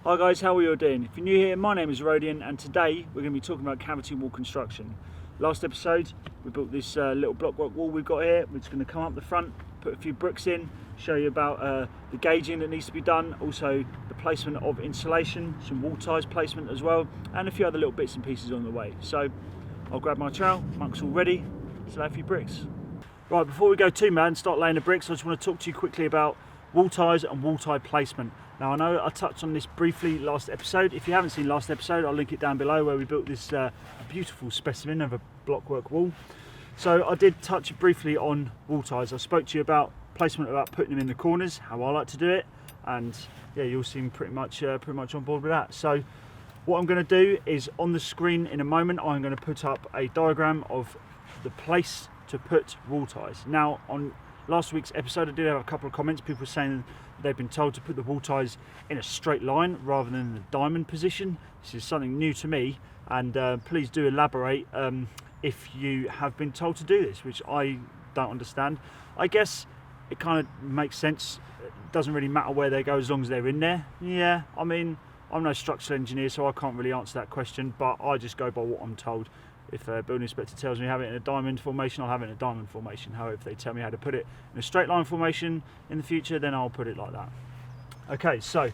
Hi guys, how are you all doing? If you're new here, my name is Rodian and today we're going to be talking about cavity wall construction. Last episode we built this little blockwork wall we've got here. We're just going to come up the front, put a few bricks in, show you about the gauging that needs to be done, also the placement of insulation, some wall ties placement as well, and a few other little bits and pieces on the way. So I'll grab my trowel, Monk's all ready, let's lay a few bricks. Right, before we go too mad and start laying the bricks, I just want to talk to you quickly about wall ties and wall tie placement. Now I know I touched on this briefly last episode. If you haven't seen last episode, I'll link it down below where we built this beautiful specimen of a blockwork wall. So I did touch briefly on wall ties. I spoke to you about placement, about putting them in the corners, how I like to do it, and yeah, you'll seem pretty much on board with that. So what I'm going to do is on the screen in a moment, I'm going to put up a diagram of the place to put wall ties. Now on last week's episode I did have a couple of comments, people saying they've been told to put the wall ties in a straight line rather than in the diamond position. This is something new to me, and please do elaborate if you have been told to do this, which I don't understand. I guess it kind of makes sense. It doesn't really matter where they go as long as they're in there. Yeah, I mean, I'm no structural engineer, so I can't really answer that question, but I just go by what I'm told. If a building inspector tells me to have it in a diamond formation, I'll have it in a diamond formation. However, if they tell me how to put it in a straight line formation in the future, then I'll put it like that. Okay, so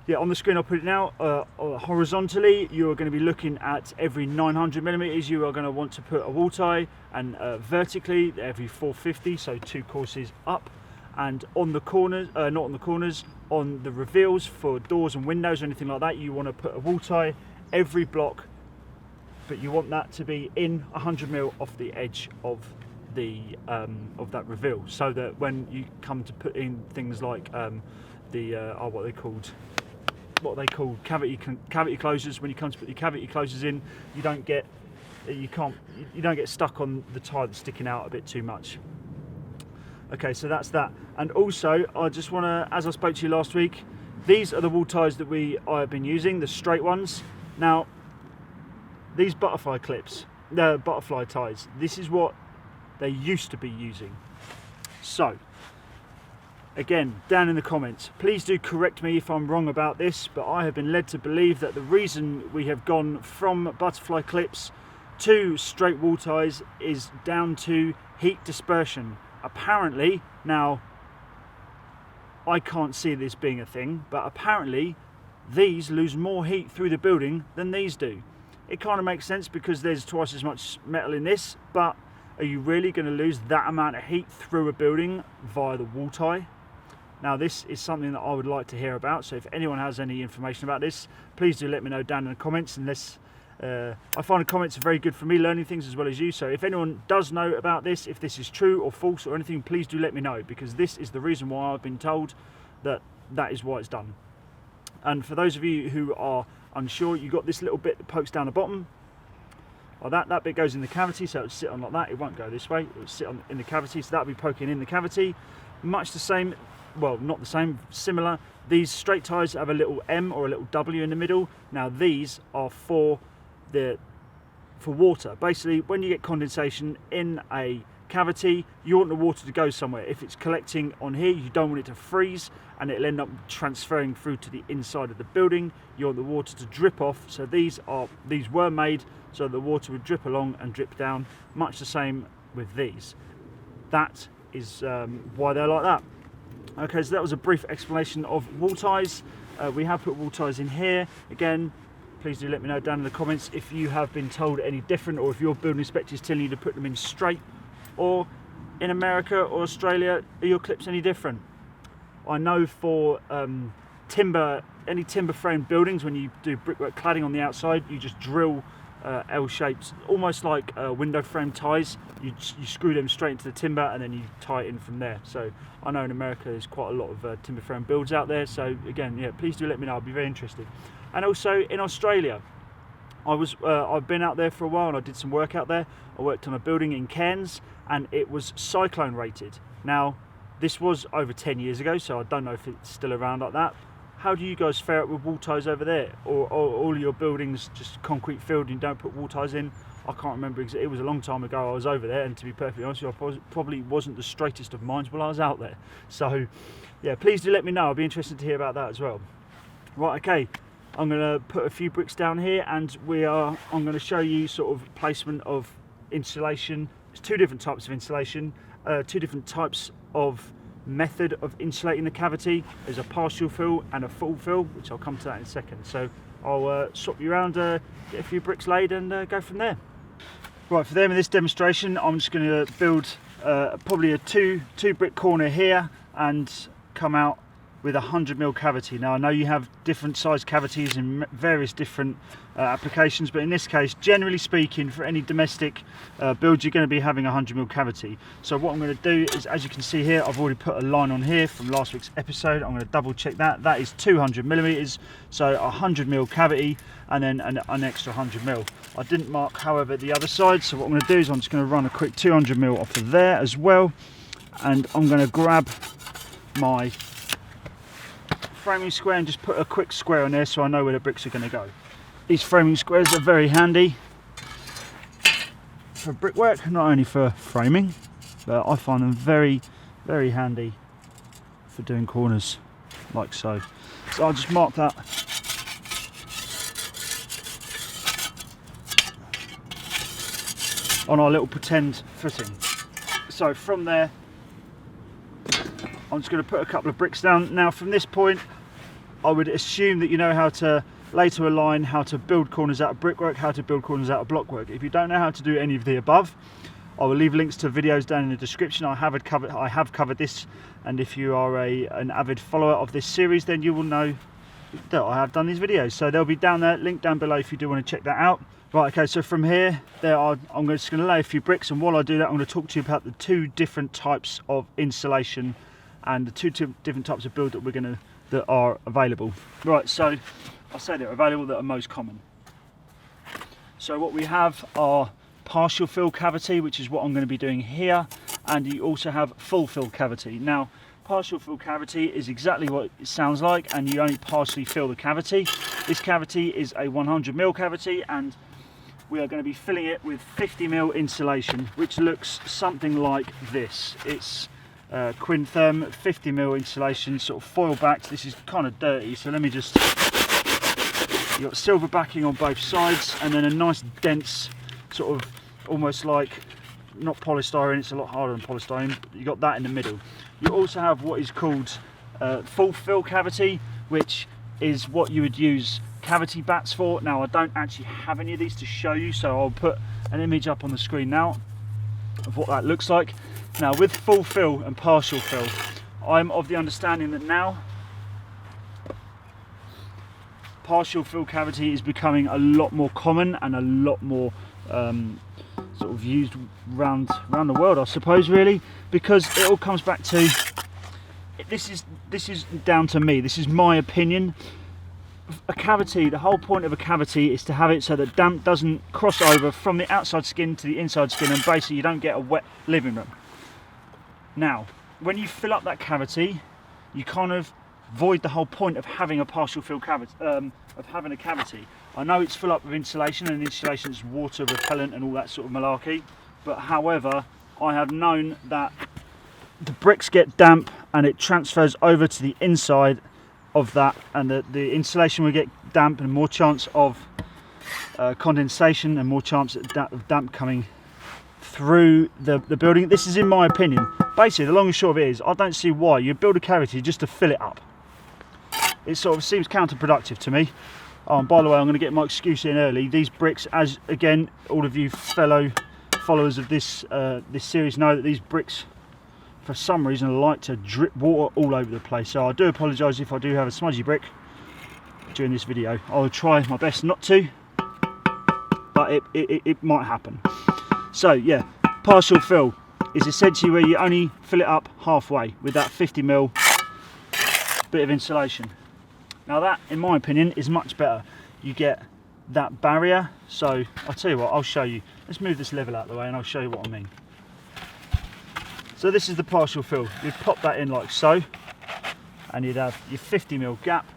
yeah, on the screen I'll put it now. Horizontally, you are going to be looking at every 900 millimeters. You are going to want to put a wall tie, and vertically every 450, so 2 courses up. And on the corners, not on the corners, on the reveals for doors and windows or anything like that, you want to put a wall tie every block, but you want that to be in 100 mil off the edge of the of that reveal, so that when you come to put in things like what they call cavity closures, when you come to put your cavity closures in, you don't get stuck on the tie that's sticking out a bit too much. Okay, so that's that. And also I just want to, as I spoke to you last week, these are the wall ties that I have been using, the straight ones. Now these butterfly clips, the butterfly ties, this is what they used to be using. So again, down in the comments, please do correct me if I'm wrong about this, but I have been led to believe that the reason we have gone from butterfly clips to straight wall ties is down to heat dispersion. Apparently, now I can't see this being a thing, but apparently these lose more heat through the building than these do. It kind of makes sense because there's twice as much metal in this, but are you really going to lose that amount of heat through a building via the wall tie? Now this is something that I would like to hear about, so if anyone has any information about this, please do let me know down in the comments. Unless I find the comments are very good for me learning things as well as you, so if anyone does know about this, if this is true or false or anything, please do let me know, because this is the reason why I've been told that is why it's done. And for those of you who are unsure, you got this little bit that pokes down the bottom. Well, that bit goes in the cavity, so it'll sit on like that. It won't go this way. It'll sit in the cavity, so that'll be poking in the cavity. Much the same, well, not the same, similar. These straight ties have a little M or a little W in the middle. Now these are for water. Basically, when you get condensation in a cavity, you want the water to go somewhere. If it's collecting on here, you don't want it to freeze and it'll end up transferring through to the inside of the building. You want the water to drip off, so these were made so the water would drip along and drip down, much the same with these. That is why they're like that. Okay, so that was a brief explanation of wall ties. We have put wall ties in here. Again, please do let me know down in the comments if you have been told any different, or if your building inspector is telling you to put them in straight, or in America or Australia, are your clips any different? I know for any timber frame buildings, when you do brickwork cladding on the outside, you just drill L-shapes, almost like window frame ties. You screw them straight into the timber and then you tie it in from there. So I know in America there's quite a lot of timber frame builds out there, so again, yeah, please do let me know, I'd be very interested. And also in Australia, I've been out there for a while and I did some work out there. I worked on a building in Cairns and it was cyclone rated. Now this was over 10 years ago, so I don't know if it's still around like that. How do you guys fare it with wall ties over there? Or all your buildings just concrete filled and you don't put wall ties in? I can't remember, it was a long time ago I was over there, and to be perfectly honest with you, I probably wasn't the straightest of minds while I was out there. So yeah, please do let me know, I'll be interested to hear about that as well. Right, okay, I'm going to put a few bricks down here, and I'm going to show you sort of placement of insulation. There's two different types of insulation, two different types of method of insulating the cavity. There's a partial fill and a full fill, which I'll come to that in a second. So I'll swap you around, get a few bricks laid, and go from there. Right, for them in this demonstration, I'm just going to build probably a two brick corner here and come out with a 100mm cavity. Now I know you have different size cavities in various different applications, but in this case, generally speaking, for any domestic build, you're going to be having a 100mm cavity. So what I'm going to do is, as you can see here, I've already put a line on here from last week's episode. I'm going to double check that. That is 200mm, so a 100mm cavity and then an extra 100mm. I didn't mark, however, the other side, so what I'm going to do is I'm just going to run a quick 200mm off of there as well, and I'm going to grab my framing square and just put a quick square on there so I know where the bricks are going to go. These framing squares are very handy for brickwork, not only for framing, but I find them very, very handy for doing corners like so. So I'll just mark that on our little pretend footing. So from there, I'm just going to put a couple of bricks down. Now from this point, I would assume that you know how to lay to a line, how to build corners out of brickwork, how to build corners out of blockwork. If you don't know how to do any of the above, I will leave links to videos down in the description. I have covered this, and if you are an avid follower of this series, then you will know that I have done these videos. So they'll be down there, link down below if you do want to check that out. Right, okay, so from here, I'm just going to lay a few bricks, and while I do that, I'm going to talk to you about the two different types of insulation and the two different types of build that are available. Right, so I say they're available, that are most common. So what we have are partial fill cavity, which is what I'm going to be doing here, and you also have full fill cavity. Now, partial fill cavity is exactly what it sounds like, and you only partially fill the cavity. This cavity is a 100mm cavity, and we are going to be filling it with 50mm insulation, which looks something like this. It's Quintherm 50mm insulation, sort of foil backed. This is kind of dirty, so let me just, you've got silver backing on both sides, and then a nice dense sort of almost like, not polystyrene, it's a lot harder than polystyrene, you got that in the middle. You also have what is called full fill cavity, which is what you would use cavity bats for. Now I don't actually have any of these to show you, so I'll put an image up on the screen now of what that looks like. Now with full fill and partial fill, I'm of the understanding that now partial fill cavity is becoming a lot more common and a lot more sort of used around the world, I suppose, really, because it all comes back to, this is down to me, this is my opinion. A cavity, the whole point of a cavity is to have it so that damp doesn't cross over from the outside skin to the inside skin, and basically you don't get a wet living room. Now, when you fill up that cavity, you kind of void the whole point of having a partial fill cavity, of having a cavity. I know it's full up with insulation, and insulation is water repellent and all that sort of malarkey, but however, I have known that the bricks get damp and it transfers over to the inside of that, and the insulation will get damp and more chance of condensation and more chance of damp coming through the building. This is in my opinion. Basically, the long and short of it is, I don't see why you build a cavity just to fill it up. It sort of seems counterproductive to me. And by the way, I'm going to get my excuse in early. These bricks, as again, all of you fellow followers of this this series know that these bricks, for some reason, like to drip water all over the place. So I do apologise if I do have a smudgy brick during this video. I'll try my best not to, but it might happen. So yeah, partial fill is essentially where you only fill it up halfway with that 50mm bit of insulation. Now that, in my opinion, is much better. You get that barrier. So I'll tell you what, I'll show you. Let's move this level out of the way and I'll show you what I mean. So this is the partial fill. You'd pop that in like so, and you'd have your 50mm gap,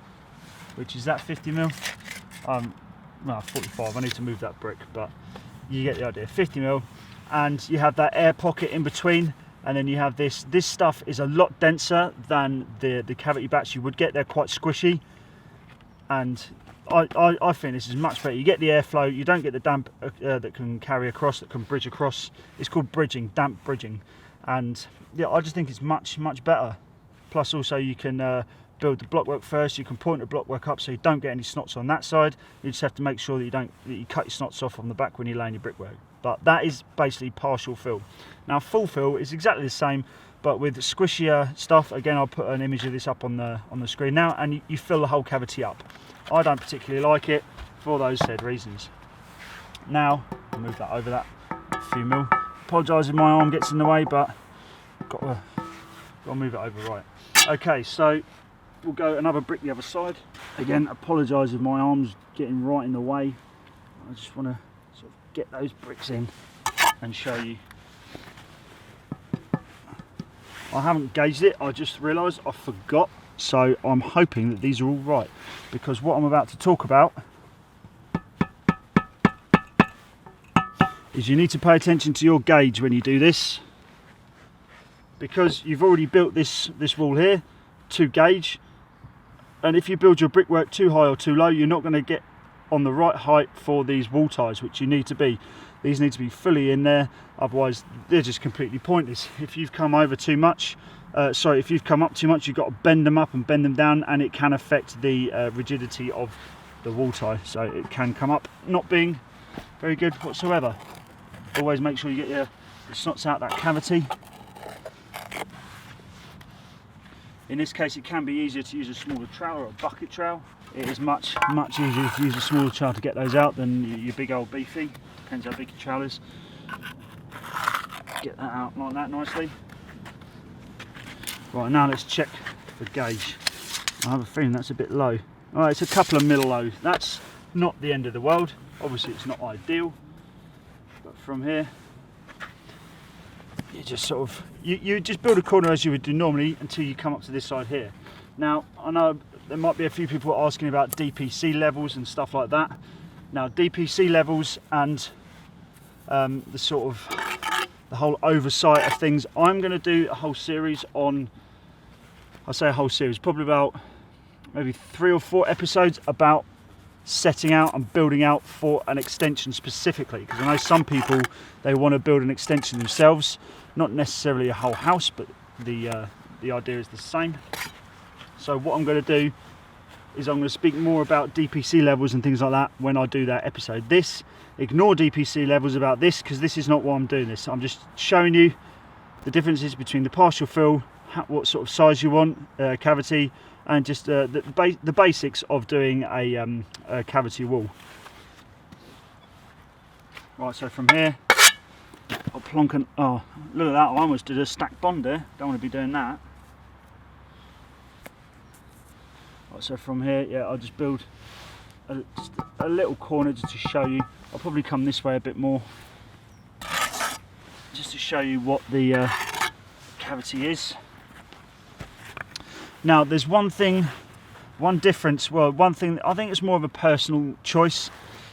which is that 50mm. Well, 45, I need to move that brick, but you get the idea. 50mm, and you have that air pocket in between, and then you have this stuff is a lot denser than the cavity bats you would get. They're quite squishy. and I think this is much better. You get the airflow, you don't get the damp that can carry across, that can bridge across. It's called bridging, damp bridging, and yeah, I just think it's much better. Plus also you can build the blockwork first. You can point the blockwork up so you don't get any snots on that side. You just have to make sure that you cut your snots off on the back when you're laying your brickwork. But that is basically partial fill. Now full fill is exactly the same, but with squishier stuff. Again, I'll put an image of this up on the screen now, and you fill the whole cavity up. I don't particularly like it for those said reasons. Now I'll move that over that a few mil. Apologise if my arm gets in the way, but got to move it over right. Okay, so we'll go another brick the other side. Again, apologise if my arm's getting right in the way. I just want to sort of get those bricks in and show you. I haven't gauged it, I just realised I forgot, so I'm hoping that these are all right, because what I'm about to talk about is you need to pay attention to your gauge when you do this, because you've already built this wall here to gauge, and if you build your brickwork too high or too low, you're not going to get on the right height for these wall ties, which you need to be. These need to be fully in there, otherwise they're just completely pointless. If you've come over too much, if you've come up too much, you've got to bend them up and bend them down, and it can affect the rigidity of the wall tie. So it can come up not being very good whatsoever. Always make sure you get your snots out that cavity. In this case, it can be easier to use a smaller trowel or a bucket trowel. It is much easier to use a smaller trowel to get those out than your big old beefy. Depends how big your trowel is. Get that out like that nicely. Right, now let's check the gauge. I have a feeling that's a bit low. Alright, it's a couple of mil low. That's not the end of the world. Obviously it's not ideal, but from here you just sort of you just build a corner as you would do normally until you come up to this side here. Now I know there might be a few people asking about DPC levels and stuff like that. Now DPC levels and the whole oversight of things, I'm going to do a whole series on, I say a whole series, probably about maybe 3 or 4 episodes about setting out and building out for an extension specifically, because I know some people, they want to build an extension themselves, not necessarily a whole house, but the idea is the same. So what I'm going to do is I'm going to speak more about DPC levels and things like that when I do that episode. Ignore DPC levels about this, because this is not why I'm doing this. I'm just showing you the differences between the partial fill, what sort of size you want, cavity, and just the basics of doing a cavity wall. Right, so from here, I'll plonk an, oh, look at that, I almost did a stack bond there. Don't want to be doing that. Right, so from here, yeah, I'll just build just a little corner just to show you. I'll probably come this way a bit more, just to show you what the cavity is. Now there's one difference, well, one thing, I think it's more of a personal choice.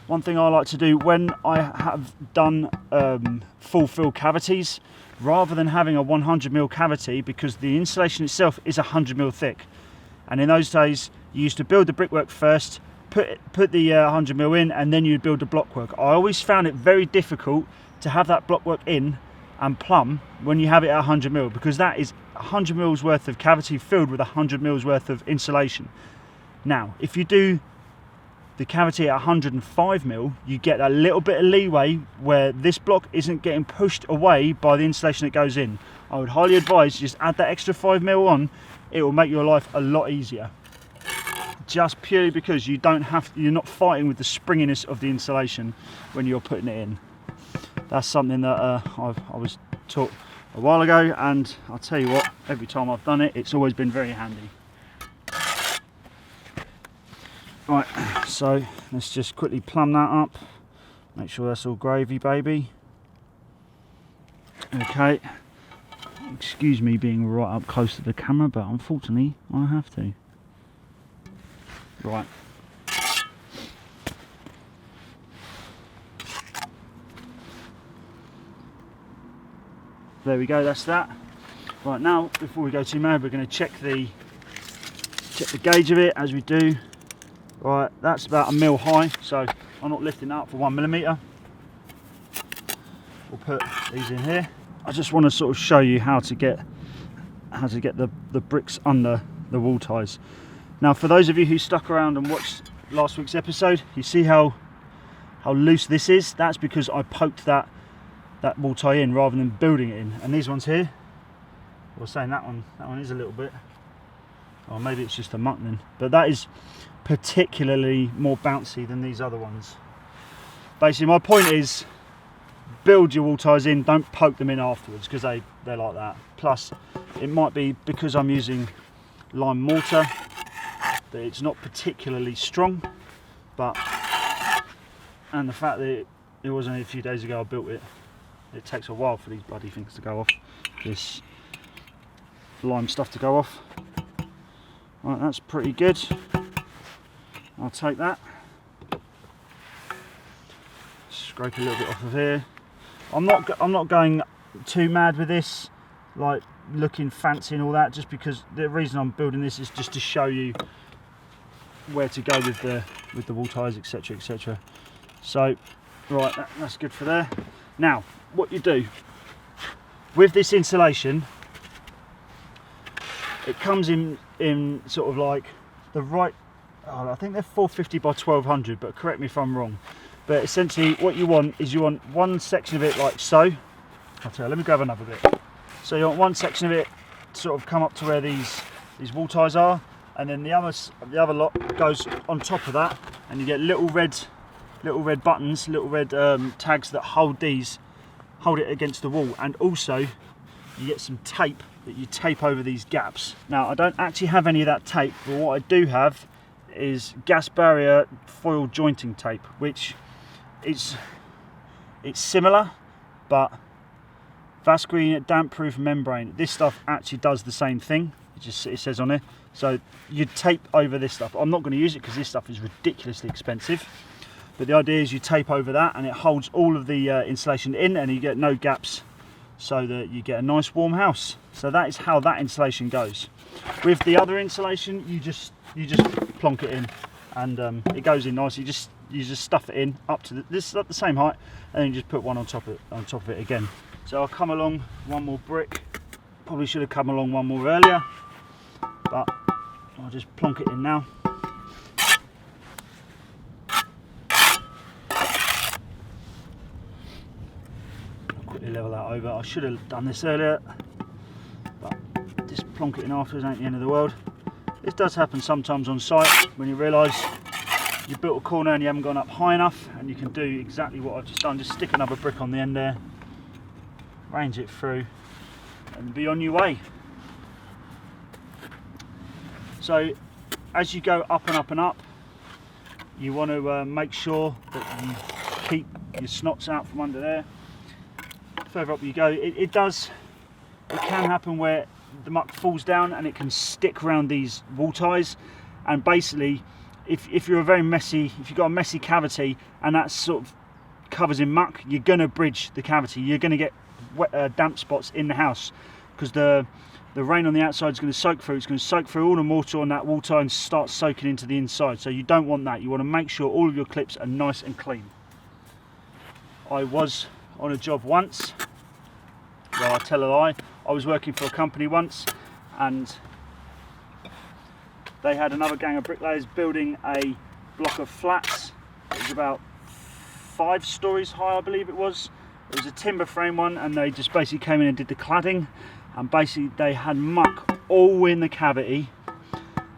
One thing I like to do when I have done full fill cavities, rather than having a 100mm cavity, because the insulation itself is 100mm thick, and in those days you used to build the brickwork first, put the 100mm in, and then you'd build the blockwork. I always found it very difficult to have that blockwork in and plumb when you have it at 100mm, because that is 100mm worth of cavity filled with 100mm worth of insulation. Now if you do the cavity at 105mm, you get a little bit of leeway where this block isn't getting pushed away by the insulation that goes in. I would highly advise just add that extra 5mm on. It will make your life a lot easier, just purely because you're not fighting with the springiness of the insulation when you're putting it in. That's something that I was taught a while ago, and I'll tell you what, every time I've done it, it's always been very handy. Right, so let's just quickly plumb that up, make sure that's all gravy, baby. Okay, excuse me being right up close to the camera, but unfortunately I have to. Right. There we go, that's that. Right, now before we go too mad, we're going to check the gauge of it, as we do Right, that's about 1 mil high, so I'm not lifting that up for 1mm. We'll put these in here. I just want to sort of show you how to get the bricks under the wall ties. Now, for those of you who stuck around and watched last week's episode, you see how loose this is. That's because I poked that wall tie in rather than building it in. And these ones here, I was saying that one is a little bit, or maybe it's just a muckning, but that is particularly more bouncy than these other ones. Basically, my point is, build your wall ties in, don't poke them in afterwards, because they're like that. Plus, it might be because I'm using lime mortar that it's not particularly strong, but, and the fact that it was only a few days ago I built it, it takes a while for these bloody things to go off, this lime stuff to go off. Right, that's pretty good. I'll take that, scrape a little bit off of here. I'm not going too mad with this, like looking fancy and all that, just because the reason I'm building this is just to show you where to go with the wall ties, etc, etc. So right, that's good for there. Now what you do with this insulation, it comes in sort of like the right, I think they're 450 by 1200, but correct me if I'm wrong. But essentially what you want is, you want one section of it like so. I'll tell you, let me grab another bit. So you want one section of it to sort of come up to where these wall ties are, and then the other lot goes on top of that, and you get little red buttons, little red tags that hold it against the wall. And also you get some tape that you tape over these gaps. Now I don't actually have any of that tape, but what I do have is gas barrier foil jointing tape, which it's similar, but Vasgreen damp proof membrane. This stuff actually does the same thing. It says on it. So you tape over this stuff. I'm not going to use it because this stuff is ridiculously expensive. But the idea is you tape over that, and it holds all of the insulation in, and you get no gaps, so that you get a nice warm house. So that is how that insulation goes. With the other insulation, you just plonk it in, and it goes in nice. You just stuff it in up to this is at the same height, and then you just put one on top of it again. So I'll come along one more brick. Probably should have come along one more earlier, but I'll just plonk it in now. I'll quickly level that over. I should have done this earlier, but just plonk it in afterwards ain't the end of the world. This does happen sometimes on site, when you realise you built a corner and you haven't gone up high enough, and you can do exactly what I've just done. Just stick another brick on the end there, range it through, and be on your way. So as you go up and up and up, you want to make sure that you keep your snots out from under there. Further up you go, it can happen where the muck falls down and it can stick around these wall ties, and basically if you've got a messy cavity and that sort of covers in muck, you're going to bridge the cavity. You're going to get wet, damp spots in the house, because the rain on the outside is going to soak through. It's going to soak through all the mortar on that wall tie and start soaking into the inside. So you don't want that. You want to make sure all of your clips are nice and clean. I was on a job once, well, I tell a lie, I was working for a company once, and they had another gang of bricklayers building a block of flats. It was about 5 stories high, I believe it was. It was a timber frame one, and they just basically came in and did the cladding, and basically they had muck all in the cavity,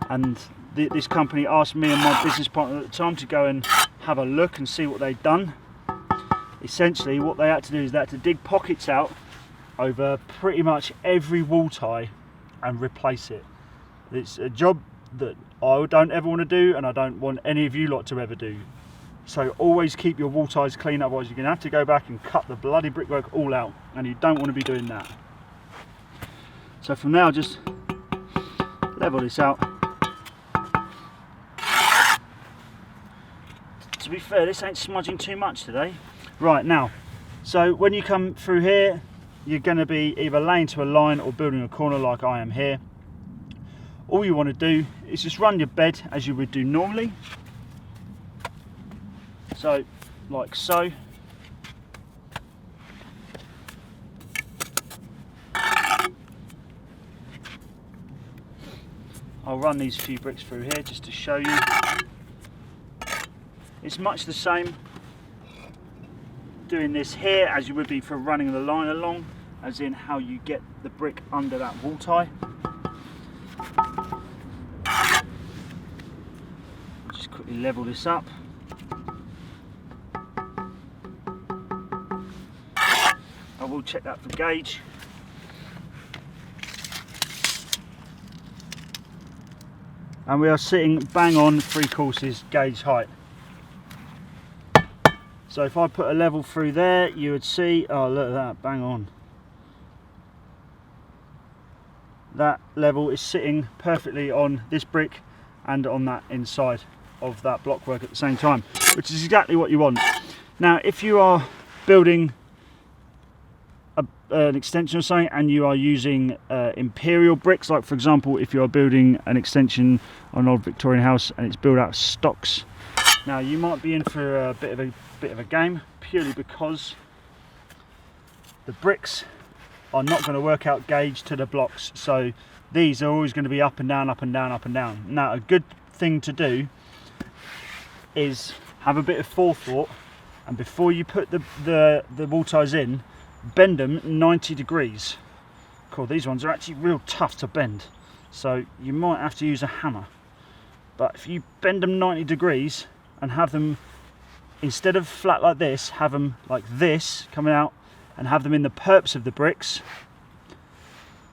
and this company asked me and my business partner at the time to go and have a look and see what they'd done. Essentially what they had to do is they had to dig pockets out over pretty much every wall tie and replace it. It's a job that I don't ever want to do, and I don't want any of you lot to ever do. So always keep your wall ties clean, otherwise you're going to have to go back and cut the bloody brickwork all out, and you don't want to be doing that. So from now, just level this out. To be fair, this ain't smudging too much today. Right, now, so when you come through here, you're going to be either laying to a line or building a corner like I am here. All you want to do is just run your bed as you would do normally. So, like so. I'll run these few bricks through here just to show you. It's much the same doing this here as you would be for running the line along, as in how you get the brick under that wall tie. Just quickly level this up. I will check that for gauge. And we are sitting bang on 3/4 gauge height. So if I put a level through there, you would see, oh look at that, bang on. That level is sitting perfectly on this brick and on that inside of that blockwork at the same time, which is exactly what you want. Now if you are building an extension or something and you are using imperial bricks, like for example if you are building an extension on an old Victorian house and it's built out of stocks, now you might be in for a bit of a game, purely because the bricks are not going to work out gauge to the blocks, so these are always going to be up and down, up and down, up and down. Now a good thing to do is have a bit of forethought, and before you put the wall ties in, bend them 90 degrees. Cool, these ones are actually real tough to bend, so you might have to use a hammer. But if you bend them 90 degrees and have them, instead of flat like this, have them like this coming out and have them in the perps of the bricks,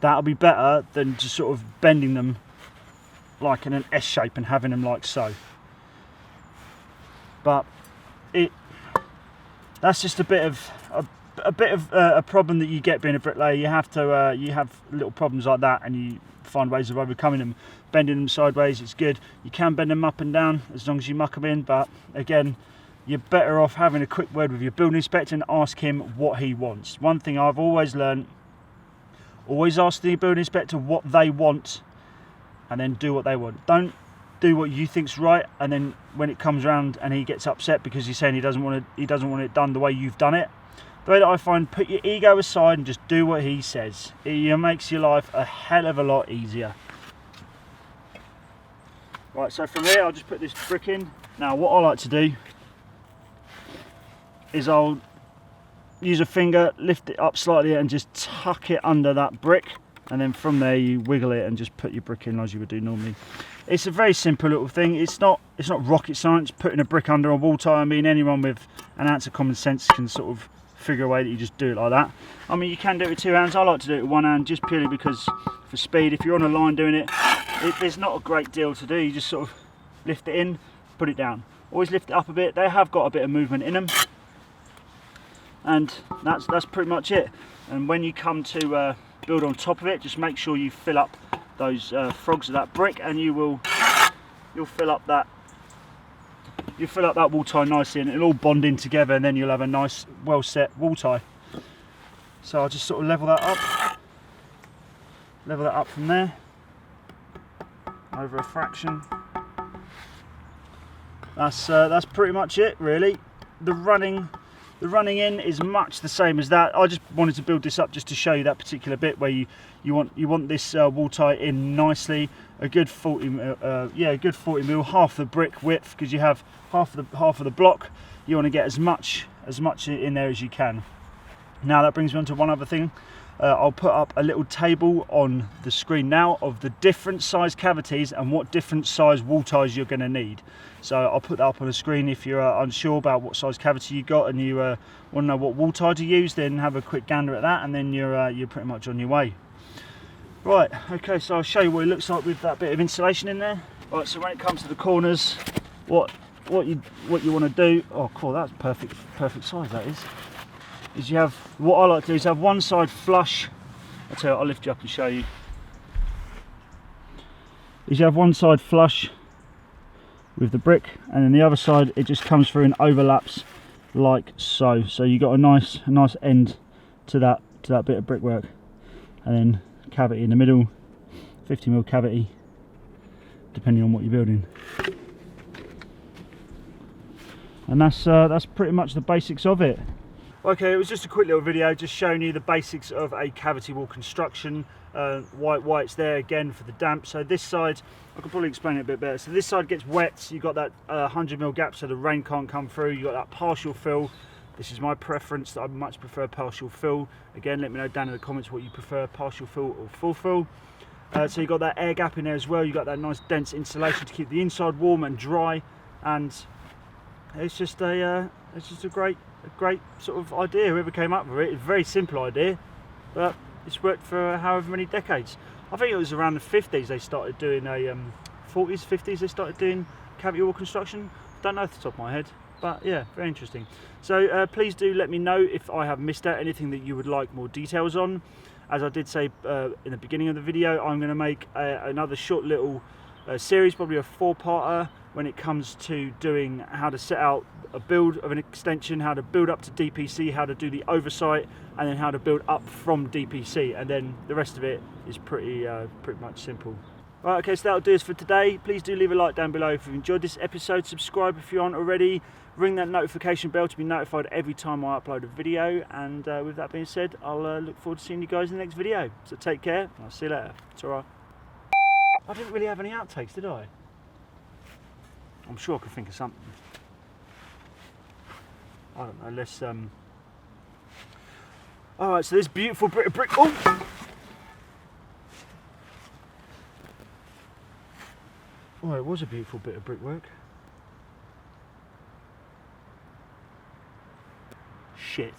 that'll be better than just sort of bending them like in an S shape and having them like so. But that's just a bit of a problem that you get being a bricklayer. You have to you have little problems like that, and you find ways of overcoming them. Bending them sideways, it's good. You can bend them up and down as long as you muck them in, but again, you're better off having a quick word with your building inspector and ask him what he wants. One thing I've always learned, always ask the building inspector what they want and then do what they want. Don't do what you think's right and then when it comes around and he gets upset because he's saying he doesn't want it done the way you've done it. The way that I find, put your ego aside and just do what he says. It makes your life a hell of a lot easier. Right, so from here I'll just put this brick in. Now what I like to do is I'll use a finger, lift it up slightly and just tuck it under that brick, and then from there you wiggle it and just put your brick in as you would do normally. It's a very simple little thing. It's not rocket science putting a brick under a wall tie. I mean, anyone with an ounce of common sense can sort of figure a way that you just do it like that. I mean, you can do it with two hands. I like to do it with one hand just purely because for speed. If you're on a line doing it, there's not a great deal to do. You just sort of lift it in, put it down. Always lift it up a bit. They have got a bit of movement in them, and that's pretty much it. And when you come to build on top of it, just make sure you fill up those frogs of that brick, and you'll fill up that wall tie nicely, and it'll all bond in together, and then you'll have a nice well set wall tie. So I'll just sort of level that up from there over a fraction. That's pretty much it really. The running in is much the same as that. I just wanted to build this up just to show you that particular bit where you want this wall tie in nicely. A good 40 mil, half the brick width, because you have half of the block. You want to get as much in there as you can. Now that brings me on to one other thing. I'll put up a little table on the screen now of the different size cavities and what different size wall ties you're going to need. So I'll put that up on the screen. If you're unsure about what size cavity you got and you want to know what wall tie to use, then have a quick gander at that, and then you're pretty much on your way. Right, okay, so I'll show you what it looks like with that bit of insulation in there. Right, so when it comes to the corners, what you want to do, oh cool, that's perfect size that is you have, what I like to do is have one side flush. I'll tell you what, I'll lift you up and show you. Is you have one side flush with the brick, and then the other side it just comes through and overlaps like so. So you got a nice end to that bit of brickwork, and then cavity in the middle, 50 mil cavity, depending on what you're building. and that's pretty much the basics of it. Okay, it was just a quick little video just showing you the basics of a cavity wall construction, why it's there again for the damp. So this side, I could probably explain it a bit better. So this side gets wet, so you've got that 100mm gap so the rain can't come through. You've got that partial fill. This is my preference, that I much prefer partial fill. Again, let me know down in the comments what you prefer, partial fill or full fill. So you've got that air gap in there as well. You've got that nice dense insulation to keep the inside warm and dry, and it's just a great sort of idea. Whoever came up with it, it's a very simple idea, but it's worked for however many decades. I think it was around the 50s they started doing 40s, 50s they started doing cavity wall construction. Don't know off the top of my head, but yeah, very interesting. So please do let me know if I have missed out anything that you would like more details on. As I did say in the beginning of the video, I'm going to make another short little series, probably a 4-parter, when it comes to doing how to set out a build of an extension, how to build up to DPC, how to do the oversight, and then how to build up from DPC, and then the rest of it is pretty much simple. Right, okay, so that'll do us for today. Please do leave a like down below if you've enjoyed this episode. Subscribe if you aren't already. Ring that notification bell to be notified every time I upload a video. And with that being said, I'll look forward to seeing you guys in the next video. So take care, and I'll see you later. It's alright. I didn't really have any outtakes, did I? I'm sure I could think of something. I don't know, let's alright, so this beautiful bit of brick. Oh, it was a beautiful bit of brickwork.